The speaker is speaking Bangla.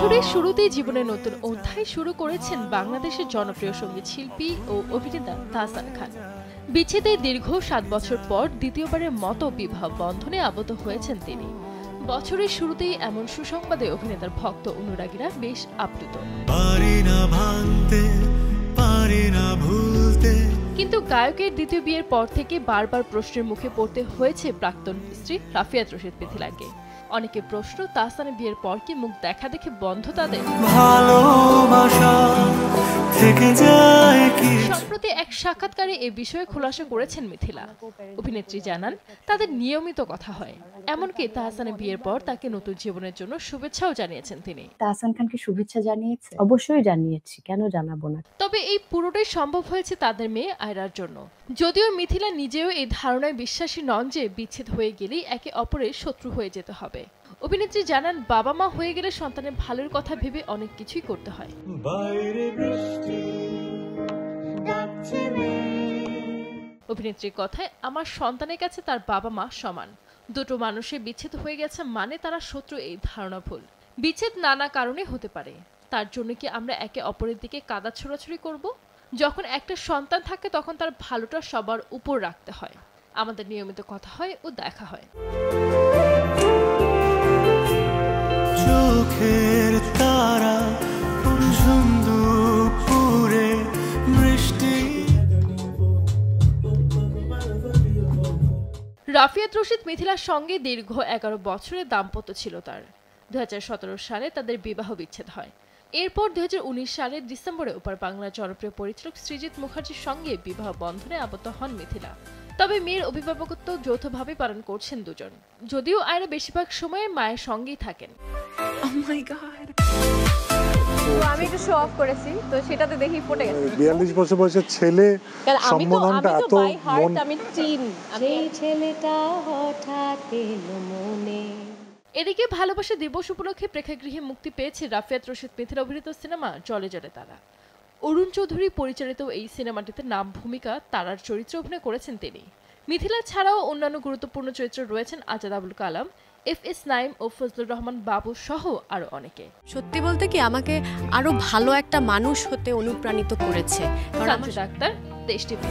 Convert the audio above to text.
বছরের শুরুতেই জীবনের নতুন অধ্যায় শুরু করেছেন বাংলাদেশের জনপ্রিয় সঙ্গীত শিল্পী ও অভিনেতা তাহসান খান। বিচ্ছেদের দীর্ঘ ৭ বছর পর দ্বিতীয়বারের মতো বিবাহ বন্ধনে আবদ্ধ হয়েছেন তিনি। বছরের শুরুতেই এমন সুসংবাদে অভিনেতার ভক্ত অনুরাগীরা বেশ আপ্লুত। কিন্তু গায়কের দ্বিতীয় বিয়ের পর থেকে বারবার প্রশ্নের মুখে পড়তে হয়েছে প্রাক্তন স্ত্রী রাফিয়াত রশিদ মিথিলাকে। অনেকে প্রশ্ন, তাহসানের বিয়ের পর কি মুখ দেখা দেখে বন্ধ তাদের? সম্প্রতি এক সাক্ষাৎকারে এ বিষয়ে খোলাসা করেছেন মিথিলা। অভিনেত্রী জানান, তাদের নিয়মিত কথা হয়, এমনকি তাহসানের বিয়ের পর তাকে নতুন জীবনের জন্য শুভেচ্ছাও জানিয়েছেন তিনি। তাহসান খানকে শুভেচ্ছা জানিয়েছে? অবশ্যই জানিয়েছি, কেন জানাবো না। তবে এই পুরোটাই সম্ভব হয়েছে তাদের মেয়ে আয়রার জন্য। যদিও মিথিলা নিজেও এই ধারণায় বিশ্বাসী নন যে বিচ্ছেদ হয়ে গেলেই একে অপরের শত্রু হয়ে যেতে হবে। অভিনেত্রী জানান, বাবা মা হয়ে গেলে সন্তানের ভালোর কথা ভেবে অনেক কিছুই করতে হয়। অভিনেত্রীর কথায়, আমার সন্তানের কাছে তার বাবা মা সমান। দুটো মানুষের বিচ্ছেদ হয়ে গেছে মানে তারা শত্রু, এই ধারণা ভুল। বিচ্ছেদ নানা কারণে হতে পারে, তার জন্য কি আমরা একে অপরের দিকে কাদা ছোড়াছুড়ি করব? যখন একটা সন্তান থাকে তখন তার ভালোটা সবার উপর রাখতে হয়। আমাদের নিয়মিত কথা হয় ও দেখা হয়। চোখের তারা পুরে বৃষ্টি। রাফিয়াত রশিদ মিথিলার সঙ্গে দীর্ঘ ১১ বছরের দাম্পত্য ছিল তার। ২০১৭ সালে তাদের বিবাহ বিচ্ছেদ হয়। এরপর ২০১৯ সালের ডিসেম্বরে ওপার বাংলার জনপ্রিয় পরিচালক সৃজিত মুখার্জির সঙ্গে বিবাহ বন্ধনে আবদ্ধ হন মিথিলা। তবে মেয়ের অভিভাবকত্ব যৌথভাবে পালন করছেন দুজন, যদিও আয়রা বেশিরভাগ সময় মায়ের সঙ্গেই থাকেন। আমি একটু শো অফ করেছি, তো সেটাতে দেখি পড়ে গেছে। ৪২ বছর বয়সের ছেলে সম্বোধনটা এত মন, আমি চিন এই ছেলেটা হঠাৎ এলো মনে। এদিকে ভালোবাসা দিবস উপলক্ষে প্রেক্ষাগৃহে মুক্তি পেয়েছে রাফিয়াত রশিদ মিথিলা অভিনীত সিনেমা জলে জলে তারা। অরুণ চৌধুরী পরিচালিত এই সিনেমাটিতে নাম ভূমিকা তারার চরিত্রে অভিনয় করেছেন তিনি। মিথিলা ছাড়াও অন্যান্য গুরুত্বপূর্ণ চরিত্রে রয়েছেন আজাদ আবুল কালাম, এফএস নাইম ও ফজলুর রহমান বাবু সহ আরো অনেকে। সত্যি বলতে কি, আমাকে আরো ভালো একটা মানুষ হতে অনুপ্রাণিত করেছে। ডাক্তার, দেশ টিভি।